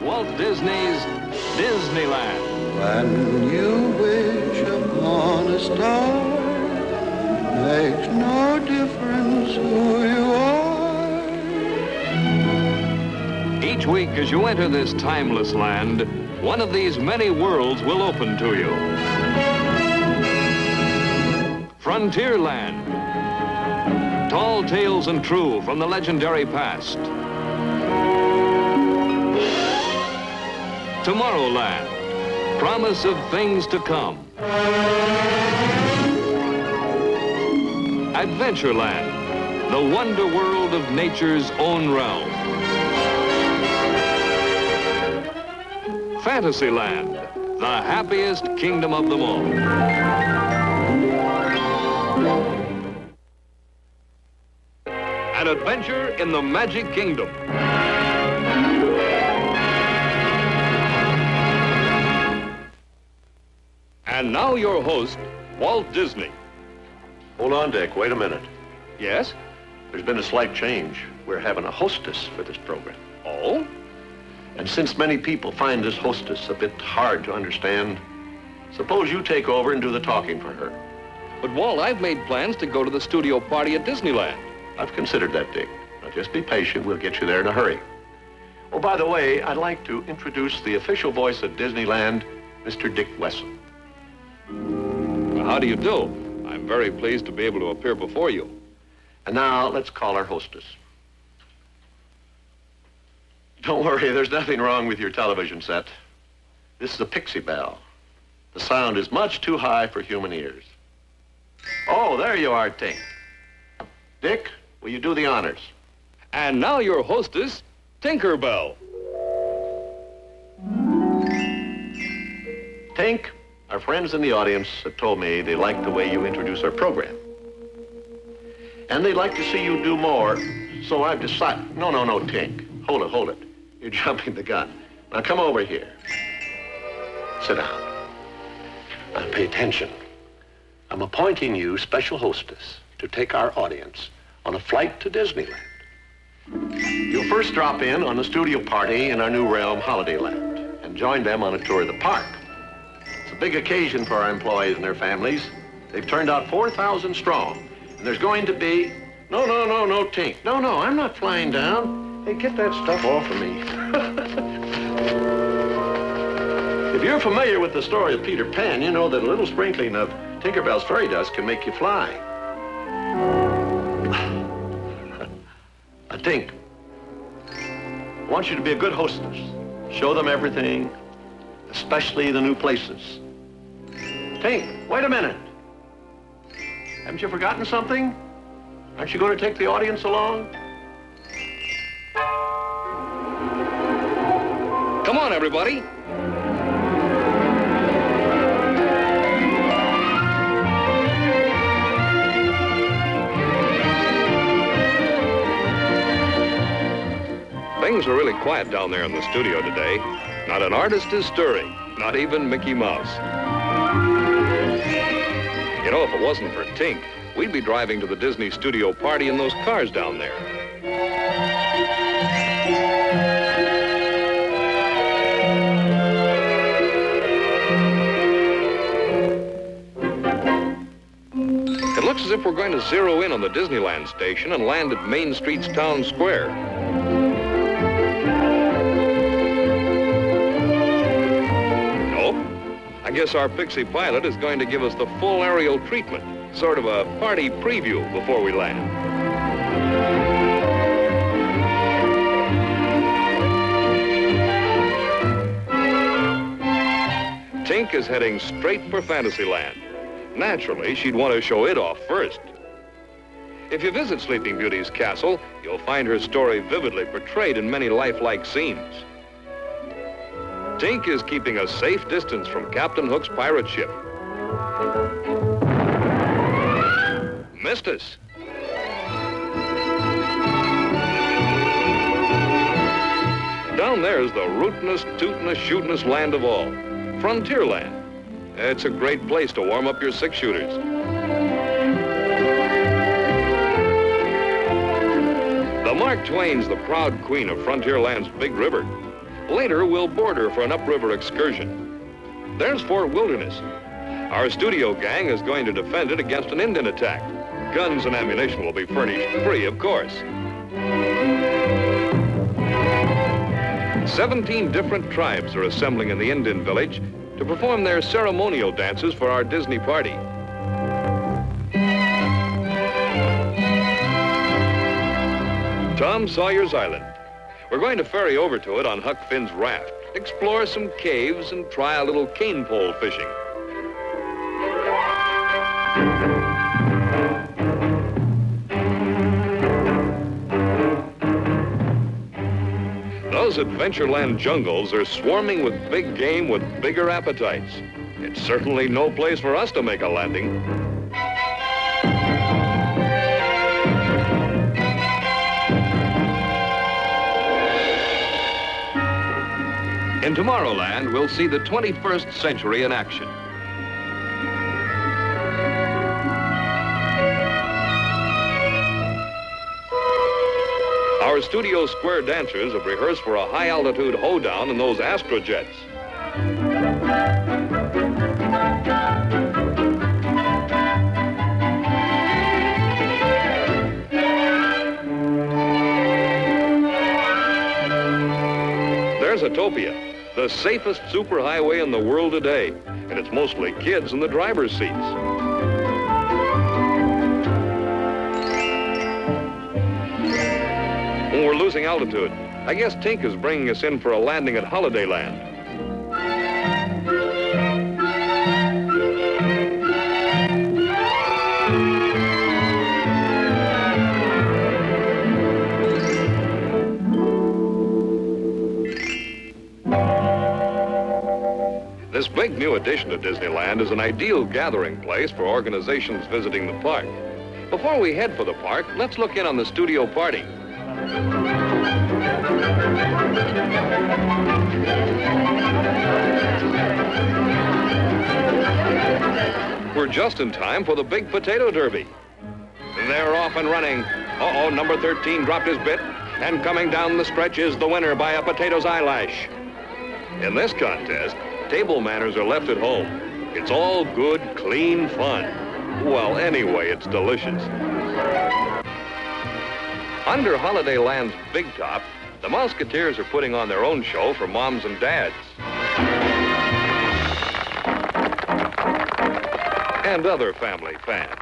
Walt Disney's Disneyland. When you wish upon a star, makes no difference who you are. Each week as you enter this timeless land, one of these many worlds will open to you. Frontierland. Tall tales and true from the legendary past. Tomorrowland. Promise of things to come. Adventureland. The wonder world of nature's own realm. Fantasyland. The happiest kingdom of them all. An adventure in the Magic Kingdom. And now your host, Walt Disney. Hold on, Dick. Wait a minute. Yes? There's been a slight change. We're having a hostess for this program. Oh? And since many people find this hostess a bit hard to understand, suppose you take over and do the talking for her. But Walt, I've made plans to go to the studio party at Disneyland. I've considered that, Dick. Now just be patient. We'll get you there in a hurry. Oh, by the way, I'd like to introduce the official voice of Disneyland, Mr. Dick Wesson. Well, how do you do? I'm very pleased to be able to appear before you. And now let's call our hostess. Don't worry, there's nothing wrong with your television set. This is a pixie bell. The sound is much too high for human ears. Oh, there you are, Tink. Dick, will you do the honors? And now your hostess, Tinkerbell. Tink, our friends in the audience have told me they like the way you introduce our program. And they'd like to see you do more, so I've decided... No, Tink. Hold it. You're jumping the gun. Now come over here. Sit down. Now pay attention. I'm appointing you special hostess to take our audience on a flight to Disneyland. You'll first drop in on the studio party in our new realm, Holidayland, and join them on a tour of the park. It's a big occasion for our employees and their families. They've turned out 4,000 strong, and there's going to be... No, Tink. No, I'm not flying down. Hey, get that stuff off of me. If you're familiar with the story of Peter Pan, you know that a little sprinkling of Tinkerbell's fairy dust can make you fly. Tink, I want you to be a good hostess. Show them everything, especially the new places. Tink, wait a minute. Haven't you forgotten something? Aren't you going to take the audience along? Come on, everybody. Things are really quiet down there in the studio today. Not an artist is stirring, not even Mickey Mouse. You know, if it wasn't for Tink, we'd be driving to the Disney studio party in those cars down there. It looks as if we're going to zero in on the Disneyland station and land at Main Street's Town Square. Nope. I guess our Pixie pilot is going to give us the full aerial treatment, sort of a party preview before we land. Tink is heading straight for Fantasyland. Naturally, she'd want to show it off first. If you visit Sleeping Beauty's castle, you'll find her story vividly portrayed in many lifelike scenes. Tink is keeping a safe distance from Captain Hook's pirate ship. Missed us. Down there is the rootin'est, tootin'est, shootin'est land of all, Frontierland. It's a great place to warm up your six-shooters. The Mark Twain's the proud queen of Frontierland's Big River. Later, we'll board her for an upriver excursion. There's Fort Wilderness. Our studio gang is going to defend it against an Indian attack. Guns and ammunition will be furnished free, of course. 17 different tribes are assembling in the Indian village to perform their ceremonial dances for our Disney party. Tom Sawyer's Island. We're going to ferry over to it on Huck Finn's raft, explore some caves, and try a little cane pole fishing. Those Adventureland jungles are swarming with big game with bigger appetites. It's certainly no place for us to make a landing. In Tomorrowland, we'll see the 21st century in action. Our Studio Square dancers have rehearsed for a high-altitude hoedown in those astrojets. There's Utopia, the safest superhighway in the world today, and it's mostly kids in the driver's seats. We're losing altitude. I guess Tink is bringing us in for a landing at Holidayland. This big new addition to Disneyland is an ideal gathering place for organizations visiting the park. Before we head for the park, let's look in on the studio party. We're just in time for the big potato derby. They're off and running. Uh-oh, number 13 dropped his bit, and coming down the stretch is the winner by a potato's eyelash. In this contest, table manners are left at home. It's all good, clean fun. Well, anyway, it's delicious. Under Holidayland's big top, the Musketeers are putting on their own show for moms and dads. And other family fans.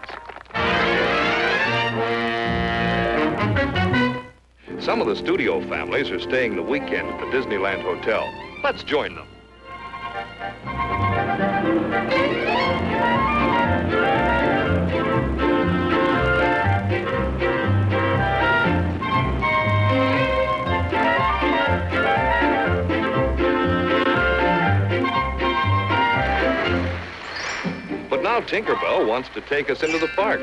Some of the studio families are staying the weekend at the Disneyland Hotel. Let's join them. But now Tinkerbell wants to take us into the park.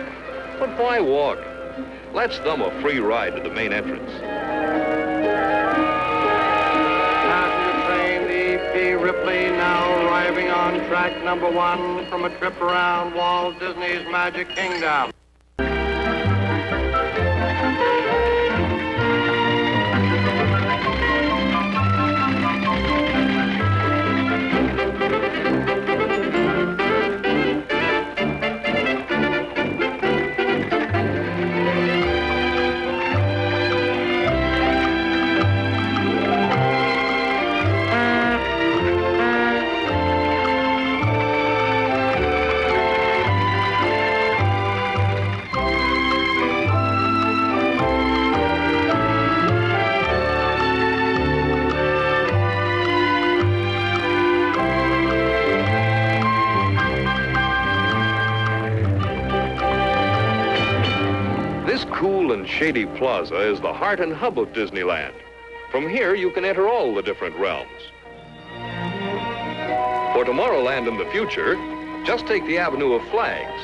But why walk? Let's thumb a free ride to the main entrance. Passenger train E.P. Ripley now arriving on track number 1 from a trip around Walt Disney's Magic Kingdom. Shady Plaza is the heart and hub of Disneyland. From here, you can enter all the different realms. For Tomorrowland in the future, just take the Avenue of Flags.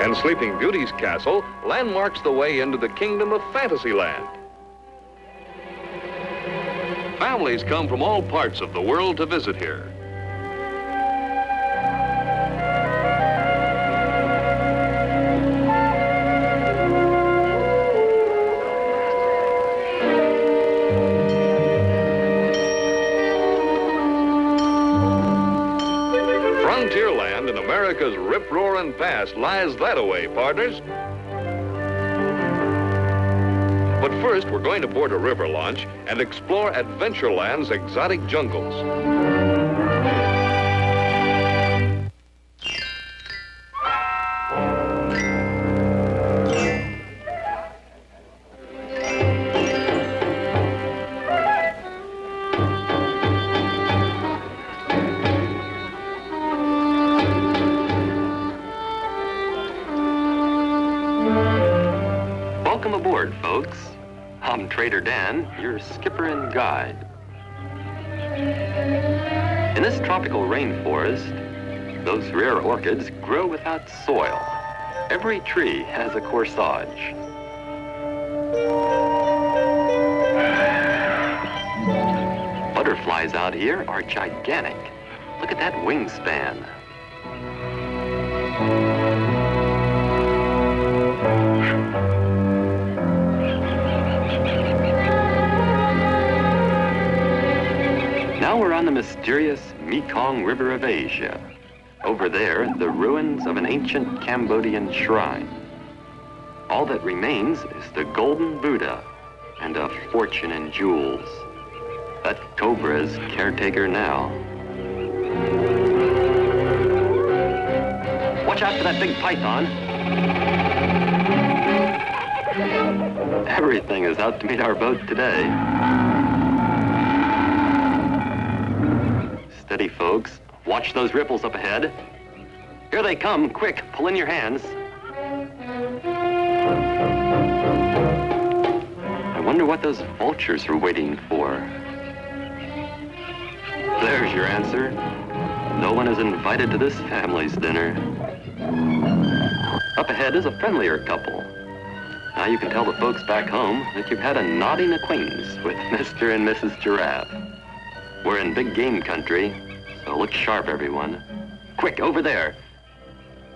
And Sleeping Beauty's castle landmarks the way into the kingdom of Fantasyland. Families come from all parts of the world to visit here. America's rip-roaring past lies that-a-way, partners. But first, we're going to board a river launch and explore Adventureland's exotic jungles. Welcome aboard, folks. I'm Trader Dan, your skipper and guide. In this tropical rainforest, those rare orchids grow without soil. Every tree has a corsage. Butterflies out here are gigantic. Look at that wingspan. Now we're on the mysterious Mekong River of Asia. Over there, the ruins of an ancient Cambodian shrine. All that remains is the golden Buddha and a fortune in jewels. That cobra is caretaker now. Watch out for that big python. Everything is out to meet our boat today. Steady, folks. Watch those ripples up ahead. Here they come. Quick, pull in your hands. I wonder what those vultures are waiting for. There's your answer. No one is invited to this family's dinner. Up ahead is a friendlier couple. Now you can tell the folks back home that you've had a nodding acquaintance with Mr. and Mrs. Giraffe. We're in big game country, so look sharp, everyone. Quick, over there.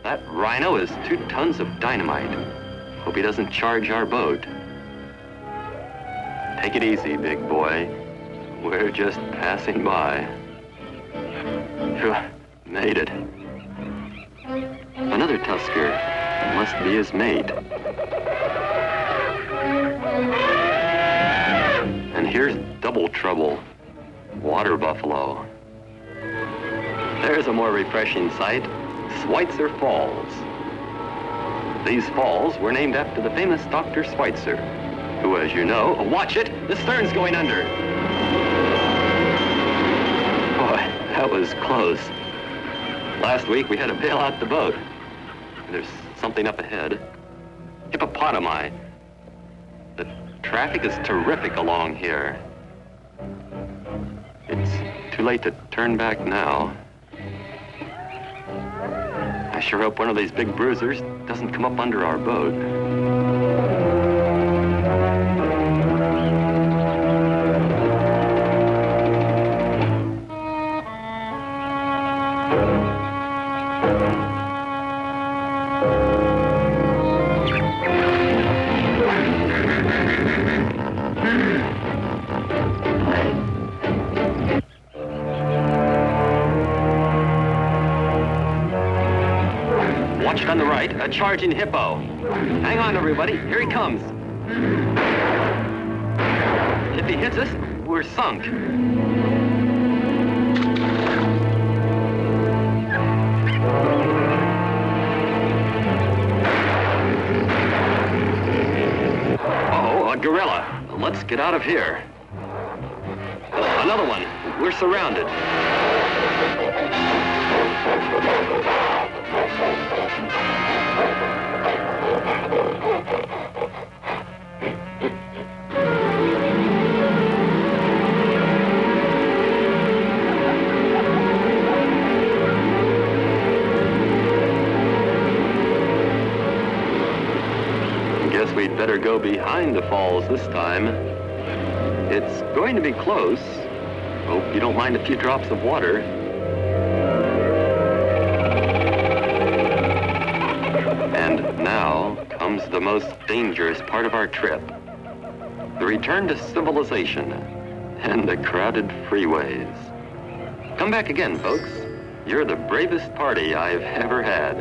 That rhino is 2 tons of dynamite. Hope he doesn't charge our boat. Take it easy, big boy. We're just passing by. Phew, made it. Another tusker. Must be his mate. And here's double trouble. Water buffalo. There's a more refreshing sight. Schweitzer Falls. These falls were named after the famous Dr. Schweitzer, who, as you know, watch it, the stern's going under. Boy, that was close. Last week we had to bail out the boat. There's something up ahead. Hippopotami. The traffic is terrific along here. It's too late to turn back now. I sure hope one of these big bruisers doesn't come up under our boat. Watch it on the right, a charging hippo. Hang on, everybody, here he comes. If he hits us, we're sunk. Uh-oh, a gorilla. Let's get out of here. Another one. We're surrounded. Guess we'd better go behind the falls this time. It's going to be close. Hope you don't mind a few drops of water. And now comes the most dangerous part of our trip. The return to civilization and the crowded freeways. Come back again, folks. You're the bravest party I've ever had.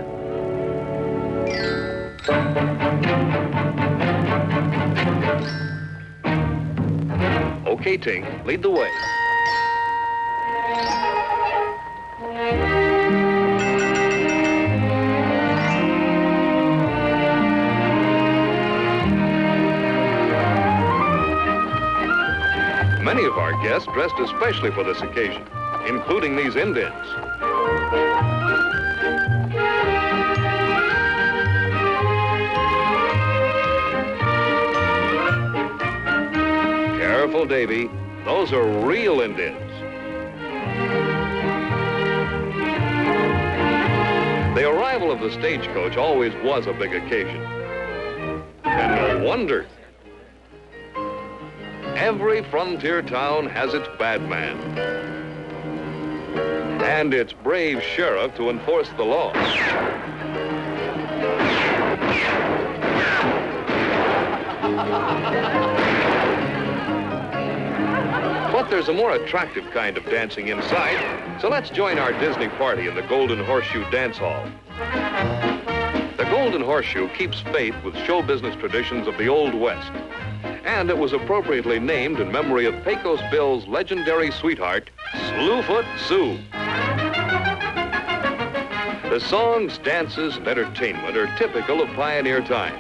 Okay, Tink, lead the way. Many of our guests dressed especially for this occasion, including these Indians. Careful, Davy. Those are real Indians. The arrival of the stagecoach always was a big occasion. And no wonder. Every frontier town has its bad man and its brave sheriff to enforce the law. But there's a more attractive kind of dancing inside, so let's join our Disney party in the Golden Horseshoe Dance Hall. The Golden Horseshoe keeps faith with show business traditions of the Old West, and it was appropriately named in memory of Pecos Bill's legendary sweetheart, Slewfoot Sue. The songs, dances, and entertainment are typical of pioneer times.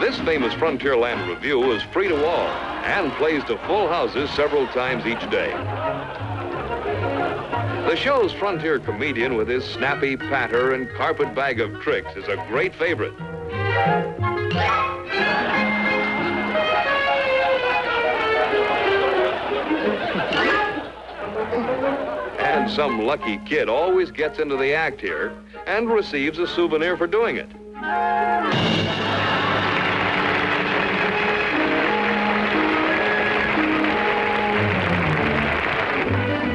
This famous Frontierland review is free to all and plays to full houses several times each day. The show's frontier comedian with his snappy patter and carpetbag of tricks is a great favorite. And some lucky kid always gets into the act here and receives a souvenir for doing it.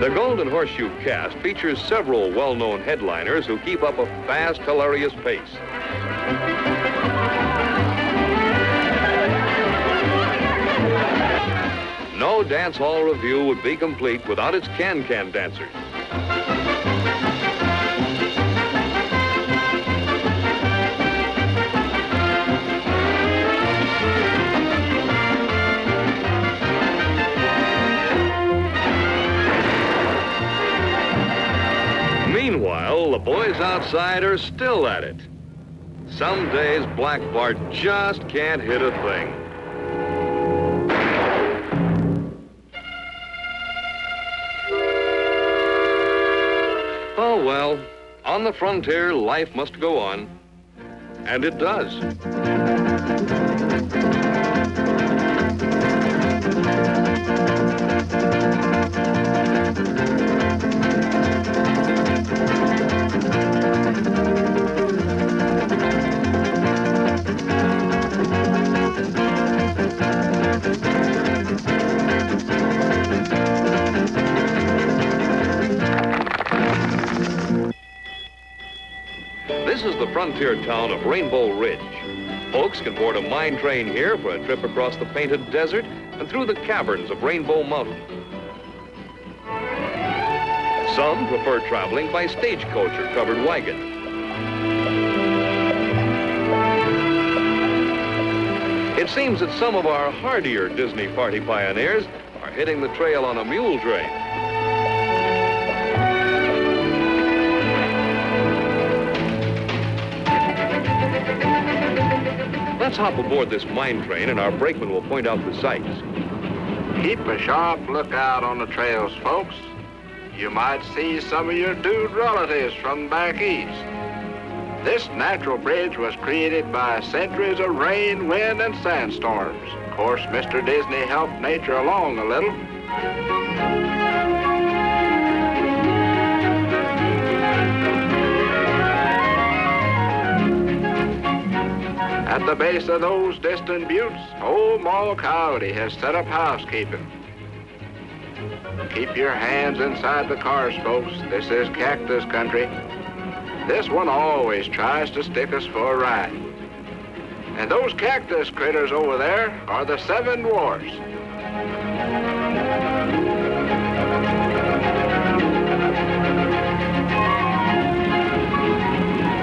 The Golden Horseshoe cast features several well-known headliners who keep up a fast, hilarious pace. No dance hall review would be complete without its can-can dancers. Meanwhile, the boys outside are still at it. Some days, Black Bart just can't hit a thing. Oh, well, on the frontier, life must go on. And it does. This is the frontier town of Rainbow Ridge. Folks can board a mine train here for a trip across the painted desert and through the caverns of Rainbow Mountain. Some prefer traveling by stagecoach or covered wagon. It seems that some of our hardier Disney party pioneers are hitting the trail on a mule train. Let's hop aboard this mine train and our brakeman will point out the sights. Keep a sharp lookout on the trails, folks. You might see some of your dude relatives from back east. This natural bridge was created by centuries of rain, wind, and sandstorms. Of course, Mr. Disney helped nature along a little. At the base of those distant buttes, old Ma Coyote has set up housekeeping. Keep your hands inside the cars, folks. This is cactus country. This one always tries to stick us for a ride. And those cactus critters over there are the 7 dwarfs.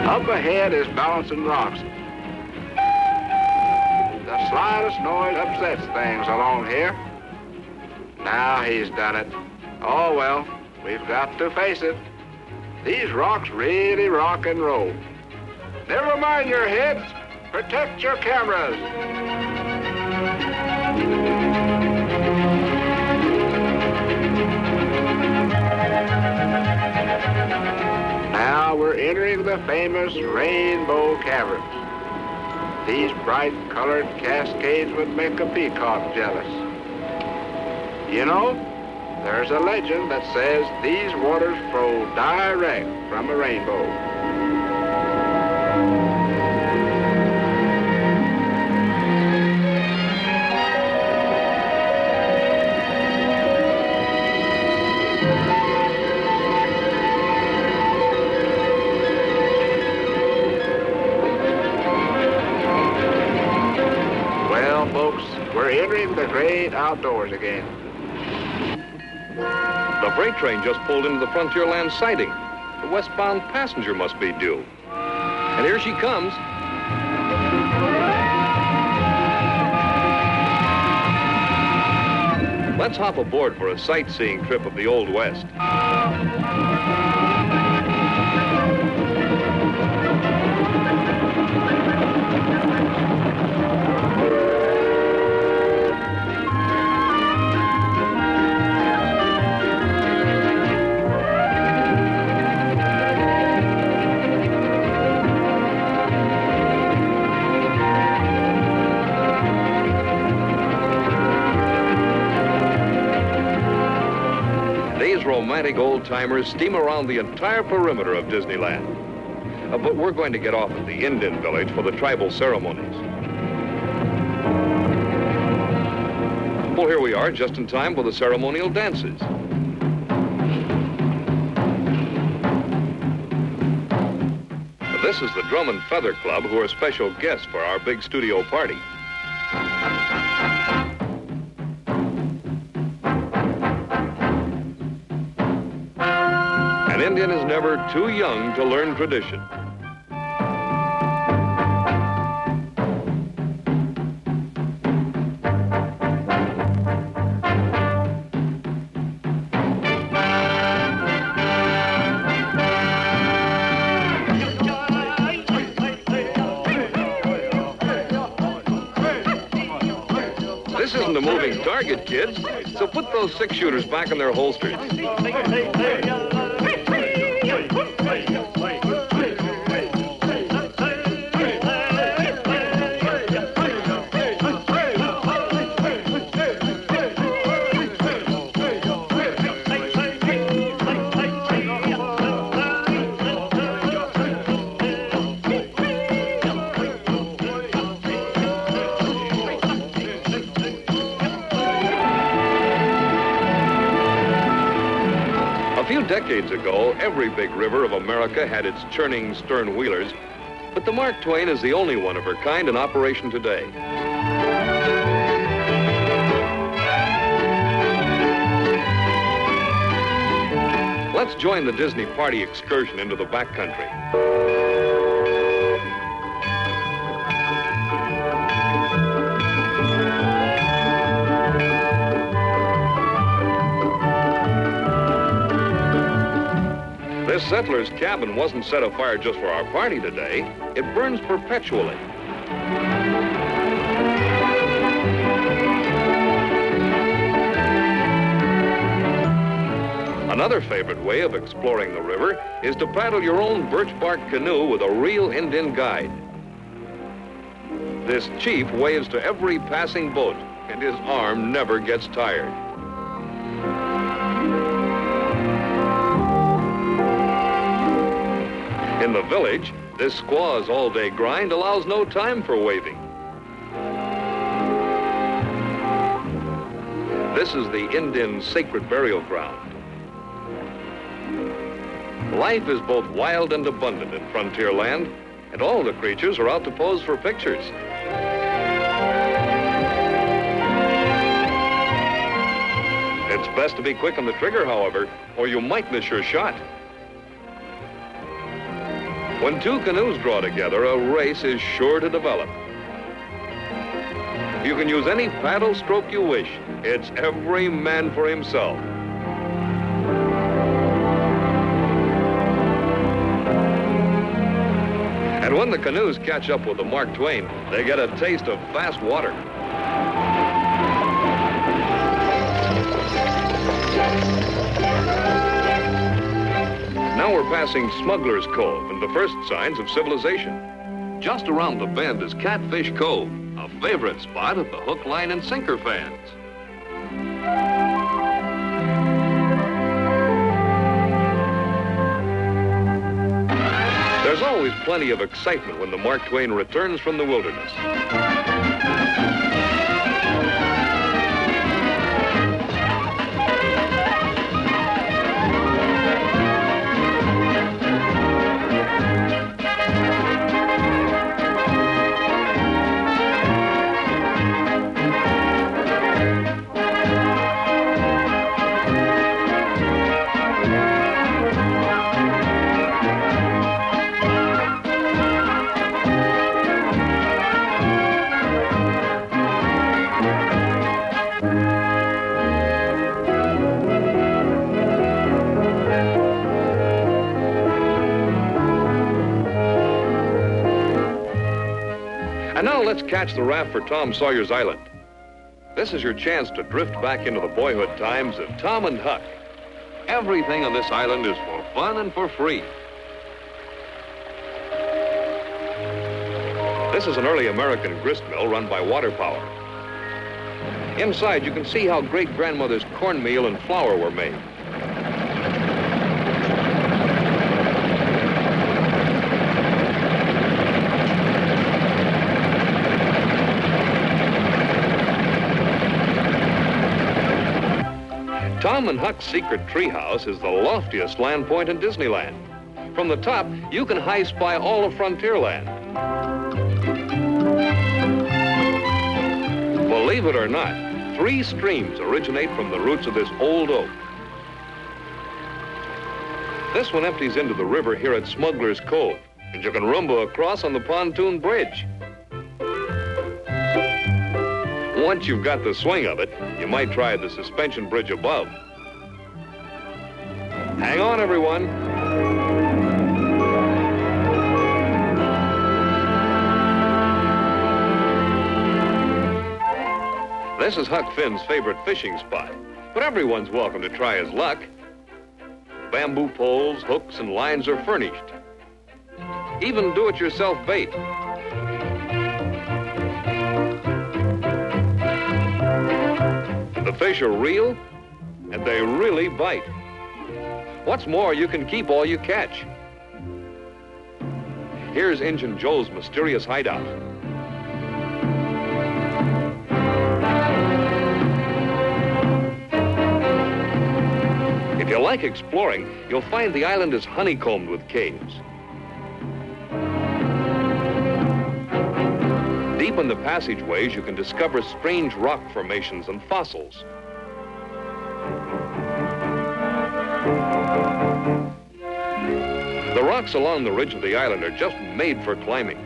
Up ahead is balancing rocks. The slightest noise upsets things along here. Now he's done it. Oh, well, we've got to face it. These rocks really rock and roll. Never mind your heads. Protect your cameras. Now we're entering the famous Rainbow Caverns. These bright colored cascades would make a peacock jealous. You know, there's a legend that says these waters flow direct from a rainbow. Well, folks, we're entering the great outdoors again. The freight train just pulled into the Frontierland siding. The westbound passenger must be due. And here she comes. Let's hop aboard for a sightseeing trip of the Old West. Romantic old-timers steam around the entire perimeter of Disneyland. But we're going to get off at the Indian village for the tribal ceremonies. Well, here we are, just in time for the ceremonial dances. This is the Drum and Feather Club, who are special guests for our big studio party. An Indian is never too young to learn tradition. This isn't a moving target, kids, so put those six-shooters back in their holsters. Decades ago, every big river of America had its churning stern wheelers, but the Mark Twain is the only one of her kind in operation today. Let's join the Disney party excursion into the backcountry. This settler's cabin wasn't set afire just for our party today. It burns perpetually. Another favorite way of exploring the river is to paddle your own birch bark canoe with a real Indian guide. This chief waves to every passing boat, and his arm never gets tired. In the village, this squaw's all-day grind allows no time for waving. This is the Indian sacred burial ground. Life is both wild and abundant in Frontierland, and all the creatures are out to pose for pictures. It's best to be quick on the trigger, however, or you might miss your shot. When two canoes draw together, a race is sure to develop. You can use any paddle stroke you wish. It's every man for himself. And when the canoes catch up with the Mark Twain, they get a taste of fast water. Now we're passing Smuggler's Cove and the first signs of civilization. Just around the bend is Catfish Cove, a favorite spot of the hook, line, and sinker fans. There's always plenty of excitement when the Mark Twain returns from the wilderness. And now let's catch the raft for Tom Sawyer's Island. This is your chance to drift back into the boyhood times of Tom and Huck. Everything on this island is for fun and for free. This is an early American grist mill run by water power. Inside, you can see how great-grandmother's cornmeal and flour were made. Tom and Huck's secret treehouse is the loftiest land point in Disneyland. From the top, you can high spy all of Frontierland. Believe it or not, 3 streams originate from the roots of this old oak. This one empties into the river here at Smuggler's Cove, and you can rumble across on the pontoon bridge. Once you've got the swing of it, you might try the suspension bridge above. Hang on, everyone. This is Huck Finn's favorite fishing spot, but everyone's welcome to try his luck. Bamboo poles, hooks, and lines are furnished. Even do-it-yourself bait. The fish are real, and they really bite. What's more, you can keep all you catch. Here's Injun Joe's mysterious hideout. If you like exploring, you'll find the island is honeycombed with caves. Deep in the passageways, you can discover strange rock formations and fossils. The rocks along the ridge of the island are just made for climbing.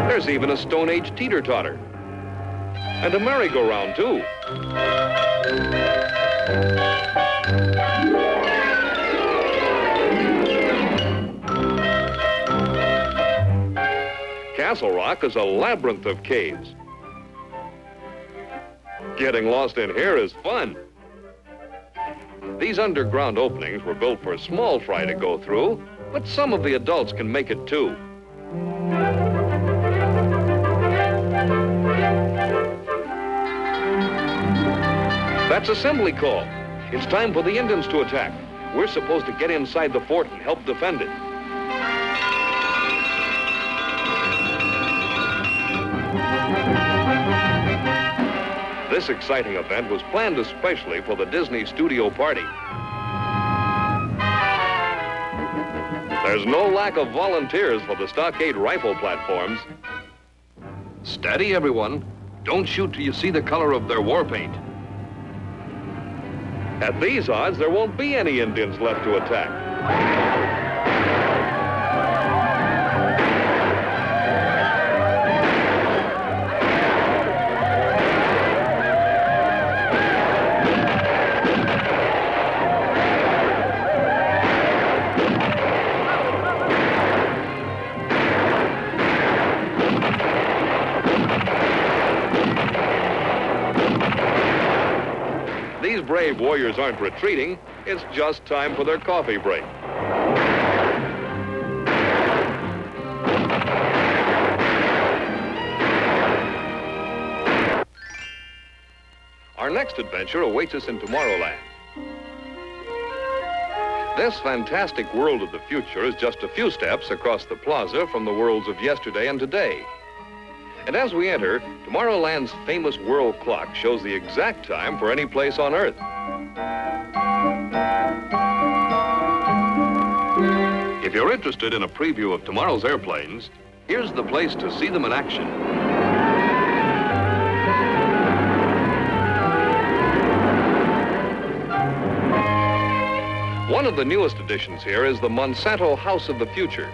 There's even a Stone Age teeter-totter. And a merry-go-round, too. Castle Rock is a labyrinth of caves. Getting lost in here is fun. These underground openings were built for small fry to go through, but some of the adults can make it too. That's assembly call. It's time for the Indians to attack. We're supposed to get inside the fort and help defend it. This exciting event was planned especially for the Disney studio party. There's no lack of volunteers for the stockade rifle platforms. Steady, everyone. Don't shoot till you see the color of their war paint. At these odds, there won't be any Indians left to attack. These brave warriors aren't retreating. It's just time for their coffee break. Our next adventure awaits us in Tomorrowland. This fantastic world of the future is just a few steps across the plaza from the worlds of yesterday and today. And as we enter, Tomorrowland's famous world clock shows the exact time for any place on Earth. If you're interested in a preview of tomorrow's airplanes, here's the place to see them in action. One of the newest additions here is the Monsanto House of the Future.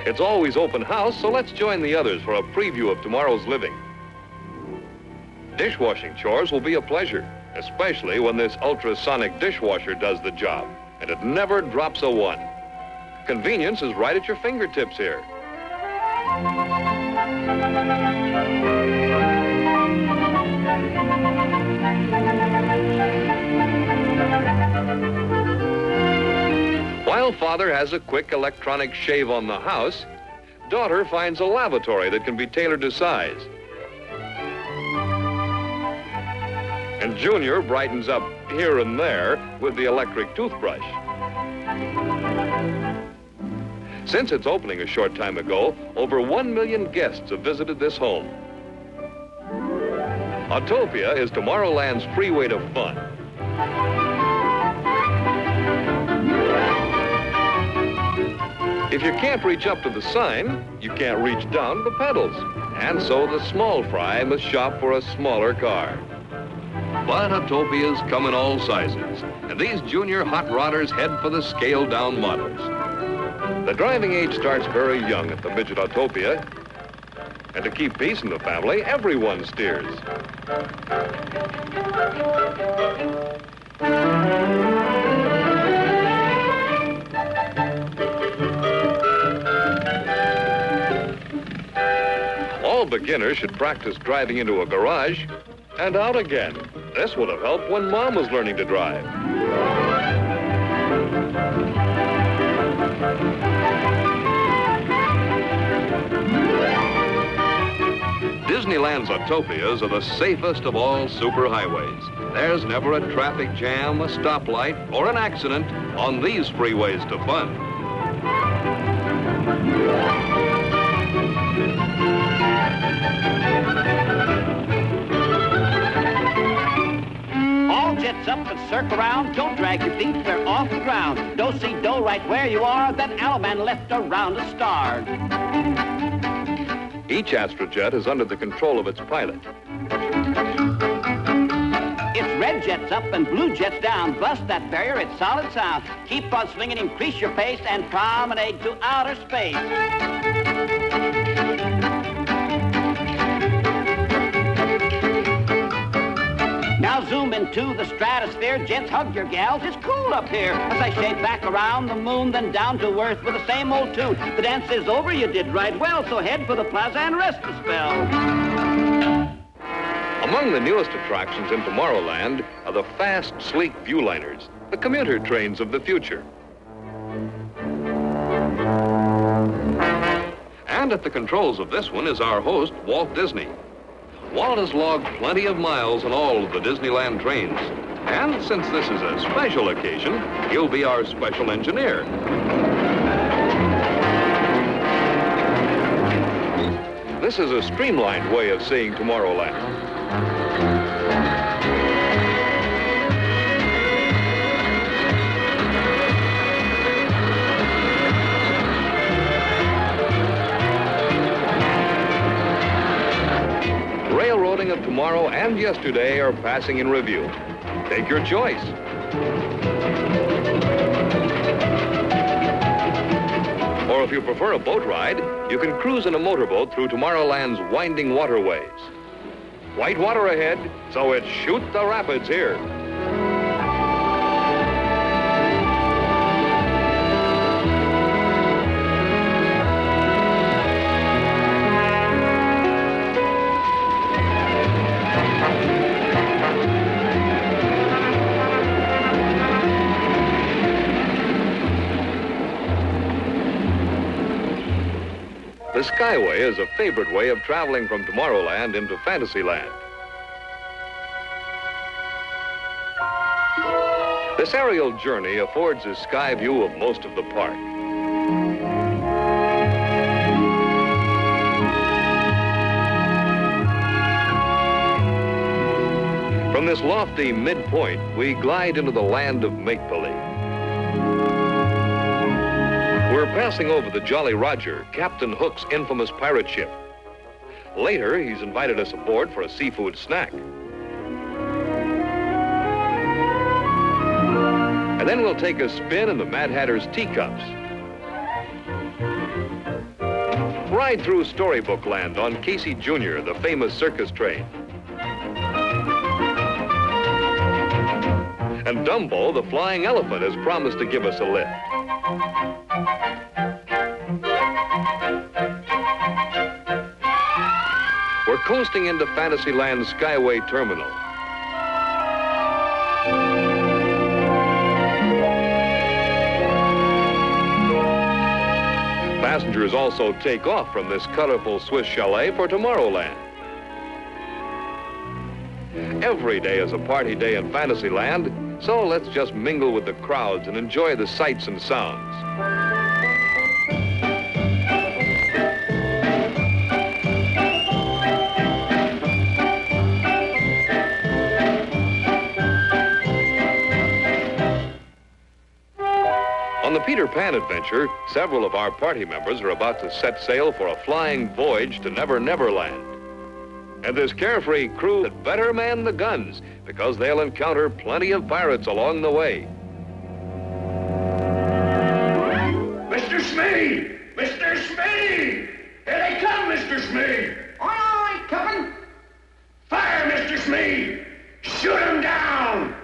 It's always open house, so let's join the others for a preview of tomorrow's living. Dishwashing chores will be a pleasure, especially when this ultrasonic dishwasher does the job, and it never drops a one. Convenience is right at your fingertips here. While father has a quick electronic shave on the house, daughter finds a lavatory that can be tailored to size. And Junior brightens up here and there with the electric toothbrush. Since its opening a short time ago, over 1 million guests have visited this home. Autopia is Tomorrowland's freeway to fun. If you can't reach up to the sign, you can't reach down to the pedals. And so the small fry must shop for a smaller car. But Autopias come in all sizes, and these junior hot rodders head for the scaled-down models. The driving age starts very young at the midget Autopia, and to keep peace in the family, everyone steers. All beginners should practice driving into a garage and out again. This would have helped when Mom was learning to drive. Disneyland's Autopias are the safest of all superhighways. There's never a traffic jam, a stoplight, or an accident on these freeways to fun. All jets up and circle around. Don't drag your feet, they're off the ground. Do-si-do right where you are. That Alman left around a star. Each Astrojet is under the control of its pilot. It's red jets up and blue jets down. Bust that barrier, it's solid sound. Keep on swinging, increase your pace, and promenade to outer space. Now zoom into the stratosphere. Jets, hug your gals. It's cool up here. As I shake back around the moon, then down to earth with the same old tune. The dance is over. You did right well. So head for the plaza and rest a spell. Among the newest attractions in Tomorrowland are the fast, sleek viewliners, the commuter trains of the future. And at the controls of this one is our host, Walt Disney. Walt has logged plenty of miles on all of the Disneyland trains. And since this is a special occasion, he'll be our special engineer. This is a streamlined way of seeing Tomorrowland. tomorrow and yesterday are passing in review. Take your choice. Or if you prefer a boat ride, you can cruise in a motorboat through Tomorrowland's winding waterways. White water ahead, so it's shoot the rapids here. The Skyway is a favorite way of traveling from Tomorrowland into Fantasyland. This aerial journey affords a sky view of most of the park. From this lofty midpoint, we glide into the land of make-believe. We're passing over the Jolly Roger, Captain Hook's infamous pirate ship. Later, he's invited us aboard for a seafood snack. And then we'll take a spin in the Mad Hatter's teacups. Ride through Storybook Land on Casey Jr., the famous circus train. And Dumbo, the flying elephant, has promised to give us a lift. We're coasting into Fantasyland's Skyway Terminal. Passengers also take off from this colorful Swiss chalet for Tomorrowland. Every day is a party day in Fantasyland, so let's just mingle with the crowds and enjoy the sights and sounds. On the Peter Pan adventure, several of our party members are about to set sail for a flying voyage to Never Never Land. And this carefree crew had better man the guns, because they'll encounter plenty of pirates along the way. Mr. Smee! Mr. Smee! Here they come, Mr. Smee! Aye, aye, Captain. Fire, Mr. Smee! Shoot 'em down!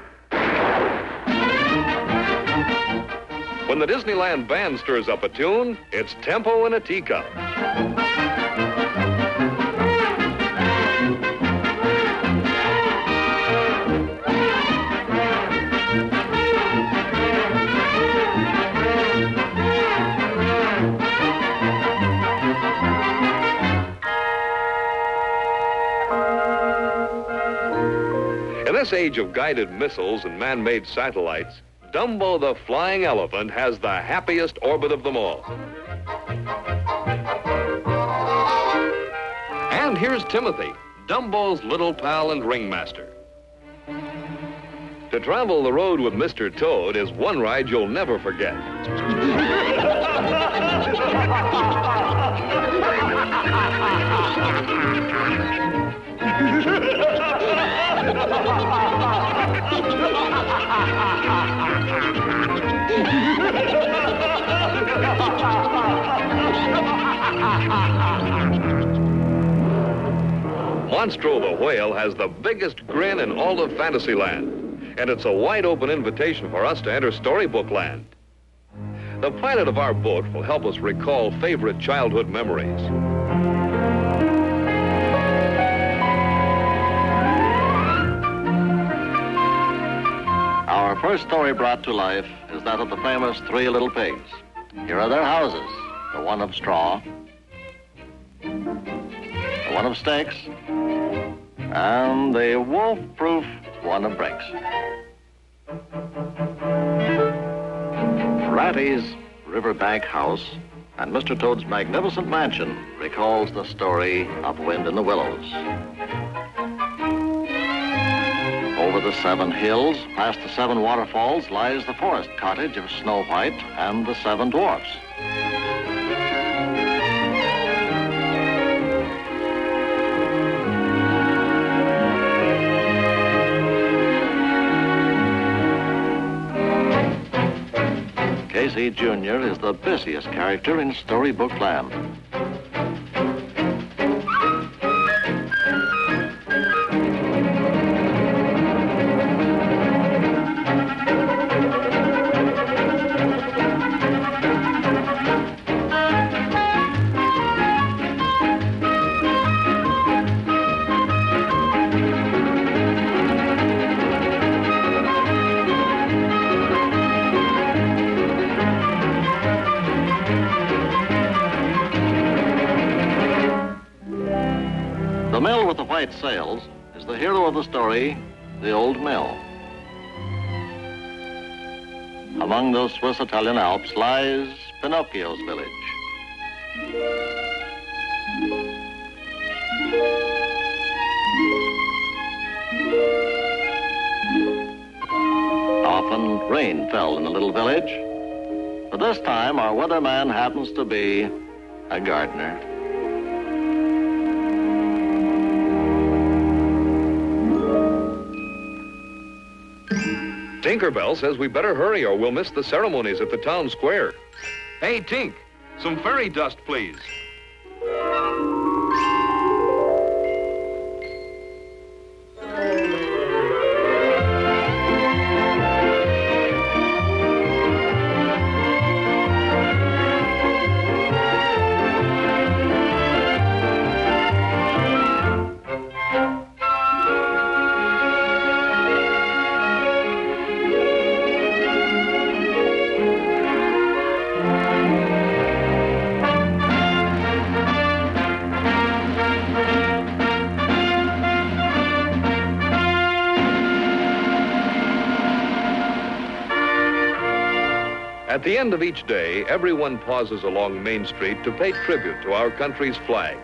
When the Disneyland band stirs up a tune, it's tempo in a teacup. In this age of guided missiles and man-made satellites, Dumbo the flying elephant has the happiest orbit of them all. And here's Timothy, Dumbo's little pal and ringmaster. To travel the road with Mr. Toad is one ride you'll never forget. Monstro the whale has the biggest grin in all of Fantasyland, and it's a wide open invitation for us to enter Storybook Land. The pilot of our boat will help us recall favorite childhood memories. Our first story brought to life is that of the famous Three Little Pigs. Here are their houses, the one of straw, the one of stakes, and the wolf-proof one of bricks. Ratty's riverbank house and Mr. Toad's magnificent mansion recalls the story of Wind in the Willows. Over the 7 hills, past the 7 waterfalls, lies the forest cottage of Snow White and the 7 dwarfs. Casey Jr. is the busiest character in storybook land. The mill with the white sails is the hero of the story, the old mill. Among those Swiss Italian Alps lies Pinocchio's village. Often rain fell in the little village, but this time our weatherman happens to be a gardener. Tinkerbell says we better hurry or we'll miss the ceremonies at the town square. Hey, Tink, some fairy dust, please. At the end of each day, everyone pauses along Main Street to pay tribute to our country's flag.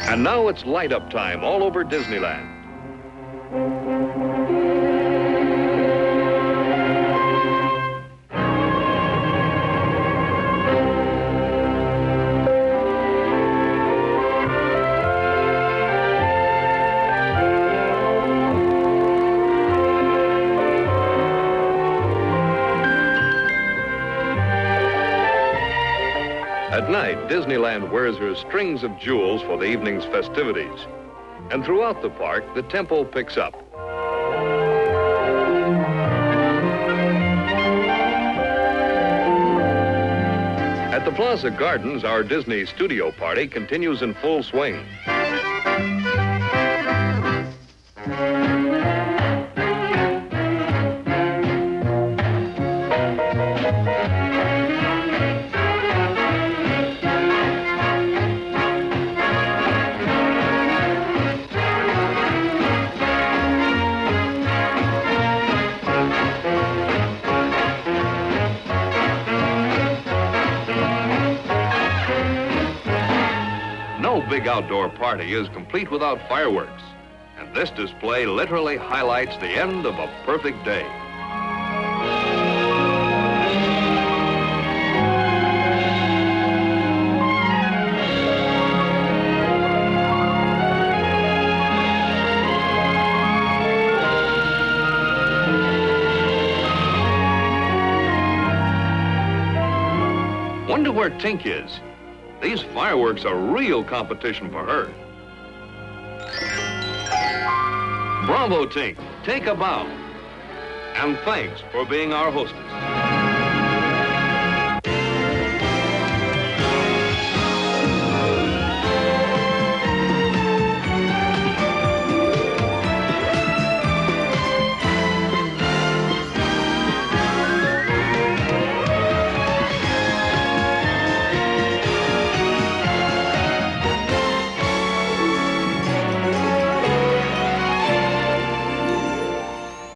And now it's light-up time all over Disneyland. At night, Disneyland wears her strings of jewels for the evening's festivities. And throughout the park, the tempo picks up. At the Plaza Gardens, our Disney studio party continues in full swing. No big outdoor party is complete without fireworks, and this display literally highlights the end of a perfect day. Wonder where Tink is. These fireworks are real competition for her. Bravo, Tink. Take a bow. And thanks for being our hostess.